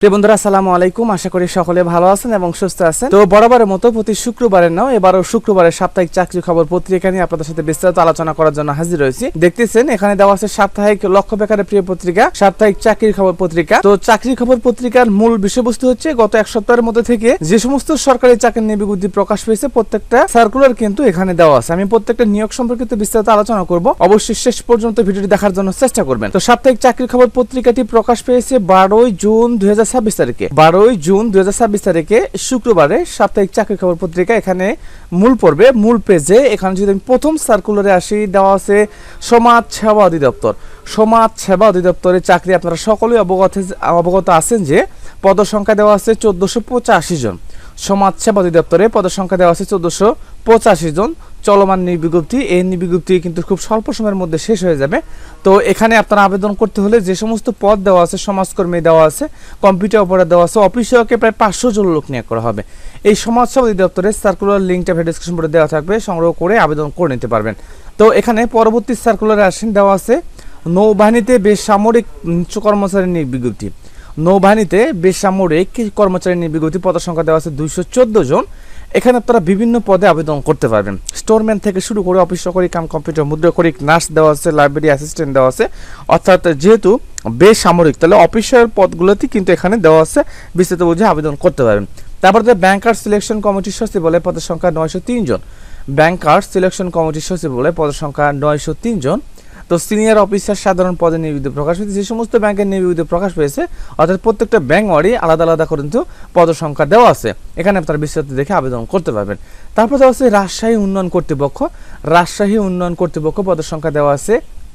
প্রিয় বন্ধুরা, আসসালামু আলাইকুম। আশা করি সকলে ভালো আছেন এবং সুস্থ আছেন। তো বরাবরের মতো প্রতি শুক্রবারের নাও এবারও শুক্রবারের সাপ্তাহিক চাকরি খবর পত্রিকা নিয়ে আপনাদের সাথে বিস্তারিত আলোচনা করার জন্য হাজির হয়েছি। দেখতেছেন এখানে দেওয়া আছে সাপ্তাহিক লক্ষ্য বেকারের প্রিয় পত্রিকা, সাপ্তাহিক চাকরির খবর পত্রিকা। তো চাকরির খবর পত্রিকার মূল বিষয়বস্তু হচ্ছে গত এক সপ্তাহের মধ্যে থেকে যে সমস্ত সরকারি চাকরির নিয়োগ বিজ্ঞপ্তি প্রকাশ পেয়েছে প্রত্যেকটা সার্কুলার কিন্তু এখানে দেওয়া আছে। আমি প্রত্যেকটা নিয়োগ সম্পর্কিত বিস্তারিত আলোচনা করব, অবশ্যই শেষ পর্যন্ত ভিডিওটি দেখার জন্য চেষ্টা করবেন। তো সাপ্তাহিক চাকরির খবর পত্রিকাটি প্রকাশ পেয়েছে 12 জুন 2026 তারিখে। 12 জুন 2026 তারিখে শুক্রবারে সাপ্তাহিক চাকরি খবর পত্রিকা। এখানে মূল পর্বে মূল পেজে এখানে যদি আমি প্রথম সার্কুলারে আসি, দেওয়া আছে সমাজ সেবা অধিদপ্তর। সমাজ সেবা অধিদপ্তরের চাকরি আপনারা সকলেই অবগত আছেন যে পদসংখ্যা দেওয়া আছে 1485 জন। সমাজ সেবা অধিদপ্তরে পদসংখ্যা দেওয়া আছে 1485 জন। চলমান নিয়োগ বিজ্ঞপ্তি, এই নিয়োগ বিজ্ঞপ্তি কিন্তু খুব স্বল্প সময়ের মধ্যে শেষ হয়ে যাবে। তো এখানে আপনারা আবেদন করতে হলে যে সমস্ত পদ দেওয়া আছে, সমাজকর্মী দেওয়া আছে, কম্পিউটার অপারেটর দেওয়া আছে, অফিস সহকারী প্রায় 500 জন লোক নিয়োগ করা হবে। এই সমাজ সেবা অধিদপ্তরের সার্কুলার লিঙ্কটা ভিডিও ডেসক্রিপশন বোর্ডে দেওয়া থাকবে, সংগ্রহ করে আবেদন করে নিতে পারবেন। তো এখানে পরবর্তী সার্কুলারে আসেন, দেওয়া আছে নৌবাহিনীতে বেসামরিক কর্মচারী নিয়োগ বিজ্ঞপ্তি। নৌবাহিনীতে বেসামরিক কর্মচারী নিয়োগ বিজ্ঞপ্তি, পদসংখ্যা দেওয়া আছে 214 জন। এখানে আপনারা বিভিন্ন পদে আবেদন করতে পারবেন। স্টোরম্যান থেকে শুরু করে অফিস সহকারী কাম কম্পিউটার মুদ্রাক্ষরিক, নার্স দেওয়া আছে, লাইব্রেরি অ্যাসিস্ট্যান্ট দেওয়া আছে। অর্থাৎ যেহেতু বেসামরিক, তাহলে অফিসের পদগুলোতে কিন্তু এখানে দেওয়া আছে, বিস্তারিত বুঝে আবেদন করতে পারবেন। তারপর ব্যাংকার সিলেকশন কমিটির সচিব বলে পদের সংখ্যা 903 জন। ব্যাংকার সিলেকশন কমিটির সচিব বলে পদের সংখ্যা 903 জন। তো সিনিয়র অফিসার সাধারণ পদে নিয়োগ বিজ্ঞপ্তি প্রকাশ পেয়েছে। যে সমস্ত ব্যাংকের নিয়োগ বিজ্ঞপ্তি প্রকাশ পেয়েছে, অর্থাৎ প্রত্যেকটা ব্যাংক ওয়ারি আলাদা আলাদা করে কিন্তু পদ সংখ্যা দেওয়া আছে। এখানে আপনারা বিস্তারিত দেখে আবেদন করতে পারবেন। তারপর দেওয়া আছে রাজশাহী উন্নয়ন কর্তৃপক্ষ। রাজশাহী উন্নয়ন কর্তৃপক্ষ পদের সংখ্যা দেওয়া আছে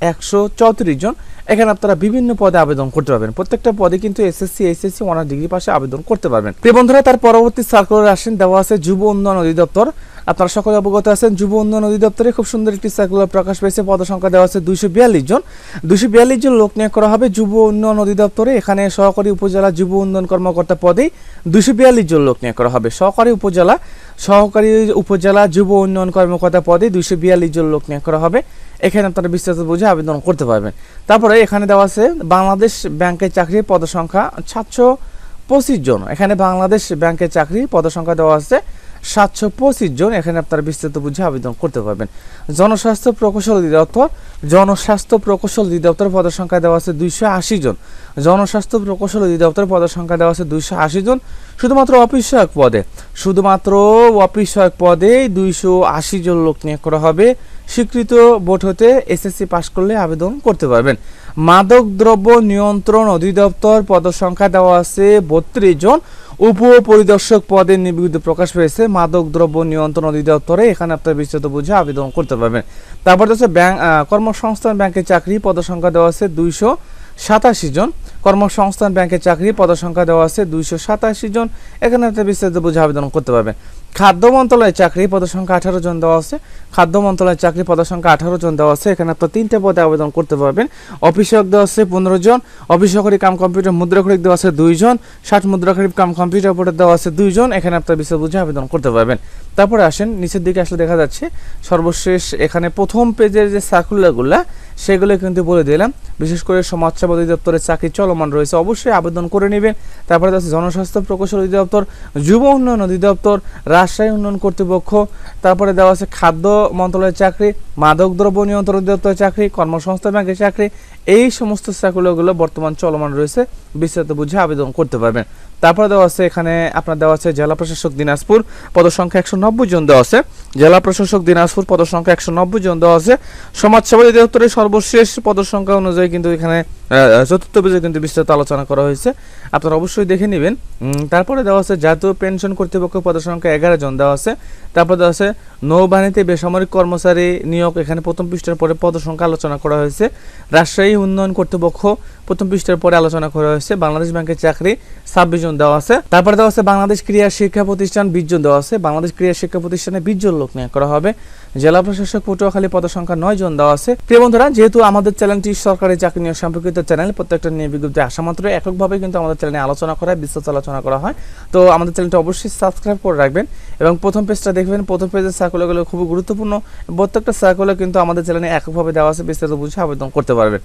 134 জন। এখানে আপনারা বিভিন্ন পদে আবেদন করতে পারবেন। প্রত্যেকটা পদে কিন্তু এসএসসি, এইচএসসি, অনার্স ডিগ্রি পাশে আবেদন করতে পারবেন। প্রিয় বন্ধুরা, তার পরবর্তী সার্কুলার আসেন, দেওয়া আছে যুব উন্নয়ন অধিদপ্তর। আপনারা সকলে অবগত আছেন যুব উন্নয়ন অধিদপ্তরে খুব সুন্দর একটি সার্কুলার প্রকাশ পেয়েছে। পদসংখ্যা দেওয়া আছে 242 জন। 242 জন লোক নিয়োগ করা হবে যুব উন্নয়ন অধিদপ্তরে। এখানে সহকারী উপজেলা যুব উন্নয়ন কর্মকর্তা পদেই 242 জন লোক নিয়োগ করা হবে। সহকারী উপজেলা যুব উন্নয়ন কর্মকর্তা পদে 242 জন লোক নিয়োগ করা হবে। এখানে আপনারা বিস্তারিত বুঝে আবেদন করতে পারবেন। তারপরে এখানে দেওয়া আছে বাংলাদেশ ব্যাংকের চাকরি, পদসংখ্যা 725 জন। এখানে বাংলাদেশ ব্যাংকের চাকরি, পদসংখ্যা দেওয়া আছে 725 জন। এখানে আপনারা বিস্তারিত বুঝে আবেদন করতে পারবেন। জনস্বাস্থ্য প্রকৌশল অধিদপ্তর পদের সংখ্যা দেওয়া আছে 280 জন। জনস্বাস্থ্য প্রকৌশল অধিদপ্তর পদের সংখ্যা দেওয়া আছে 280 জন। শুধুমাত্র অফিস সহায়ক পদে 280 জন লোক নিয়োগ করা হবে। স্বীকৃত বোর্ড হতে এসএসসি পাস করলে আবেদন করতে পারবেন। মাদক দ্রব্য নিয়ন্ত্রণ অধিদপ্তর পদের সংখ্যা দেওয়া আছে 32 জন। উপপরিদর্শক পদের নিয়োগ বিজ্ঞপ্তি প্রকাশ পেয়েছে মাদক দ্রব্য নিয়ন্ত্রণ অধিদপ্তরে। এখানে আপনারা বিস্তারিত বুঝে আবেদন করতে পারবেন। তারপর হচ্ছে কর্মসংস্থান ব্যাংকের চাকরি, পদের সংখ্যা দেওয়া আছে 287 জন। কর্মসংস্থান ব্যাংকের চাকরি, পদের সংখ্যা দেওয়া আছে 287 জন। এখানে আপনারা বিস্তারিত বুঝে আবেদন করতে পারবেন। খাদ্য মন্ত্রণালয়ের চাকরি, পদের সংখ্যা 18 জন দেওয়া আছে। খাদ্য মন্ত্রণালয়ের চাকরি, পদের সংখ্যা 18 জন দেওয়া আছে। এখানে আপনারা 3টে পদে আবেদন করতে পারবেন। অফিস সহায়ক দেওয়া আছে 15 জন। অফিস সহকারী কাম কম্পিউটার মুদ্রাক্ষরিক দেওয়া আছে 2 জন। 60 মুদ্রাক্ষরিক কাম কম্পিউটার অপারেটর দেওয়া আছে 2 জন। এখানে আপনারা বিস্তারিত বুঝে আবেদন করতে পারবেন। তারপরে আসেন নিচের দিকে আসলে দেখা যাচ্ছে সর্বশেষ এখানে প্রথম পেজের যে সার্কুলারগুলো সেগুলো কিন্তু বলে দিলাম। বিশেষ করে সমাজসেবা অধিদপ্তরের চাকরি চলমান রয়েছে, অবশ্যই আবেদন করে নেবেন। তারপরে আছে জনস্বাস্থ্য প্রকৌশল অধিদপ্তর, যুব উন্নয়ন অধিদপ্তর, রাজশাহী উন্নয়ন কর্তৃপক্ষ। তারপরে দেওয়া আছে খাদ্য মন্ত্রণালয়ের চাকরি, মাদক দ্রব্য নিয়ন্ত্রণ অধিদপ্তরের চাকরি, কর্মসংস্থান ব্যাংকের চাকরি। এই সমস্ত সার্কুলারগুলো বর্তমান চলমান রয়েছে, বিস্তারিত বুঝে আবেদন করতে পারবেন। তারপরে দেওয়া আছে এখানে আপনার দেওয়া আছে জেলা প্রশাসক দিনাজপুর, পদের সংখ্যা 190 জন দেওয়া আছে। জেলা প্রশাসক দিনাজপুর পদের সংখ্যা 190 জন দেওয়া আছে। সমাজসেবা অধিদপ্তরের সর্বশেষ পদের সংখ্যা অনুযায়ী কিন্তু এখানে চতুর্থ পেজে কিন্তু বিস্তারিত আলোচনা করা হয়েছে, আপনারা অবশ্যই দেখে নেবেন। তারপরে দেওয়া আছে জাতীয় পেনশন কর্তৃপক্ষ, পদের সংখ্যা 11 জন দেওয়া আছে। তারপর দেওয়া আছে নৌবাহিনীতে বেসামরিক কর্মচারী নিয়োগ, এখানে প্রথম পৃষ্ঠার পরে পদের সংখ্যা আলোচনা করা হয়েছে। রাজশাহী উন্নয়ন কর্তৃপক্ষ প্রথম পৃষ্ঠার পরে আলোচনা করা হয়েছে। বাংলাদেশ ব্যাংকের চাকরি 26 জন দেওয়া আছে। তারপরে দেওয়া আছে বাংলাদেশ ক্রীড়া শিক্ষা প্রতিষ্ঠান 20 জন দেওয়া আছে। বাংলাদেশ ক্রীড়া শিক্ষা প্রতিষ্ঠানে 20 জন লোক নিয়োগ করা হবে। জেলা প্রশাসক পটুয়াখালী পদের সংখ্যা 9 জন দেওয়া আছে। প্রিয় বন্ধুরা, যেহেতু আমাদের চ্যানেলটি সরকারি চাকরি নিয়োগ সম্পর্কিত চ্যানেল, প্রত্যেকটা নিয়োগ বিজ্ঞপ্তি আসা মাত্র এককভাবে কিন্তু আমাদের চ্যানেলে আলোচনা করা হয়, বিস্তারিত আলোচনা করা হয়। তো আমাদের চ্যানেলটি অবশ্যই সাবস্ক্রাইব করে রাখবেন এবং প্রথম পেজটা দেখবেন। প্রথম পেজের সার্কুলারগুলো খুবই গুরুত্বপূর্ণ। প্রত্যেকটা সার্কুলার কিন্তু আমাদের চ্যানেলে এককভাবে দেওয়া আছে, বিস্তারিত বুঝে আবেদন করতে পারবেন।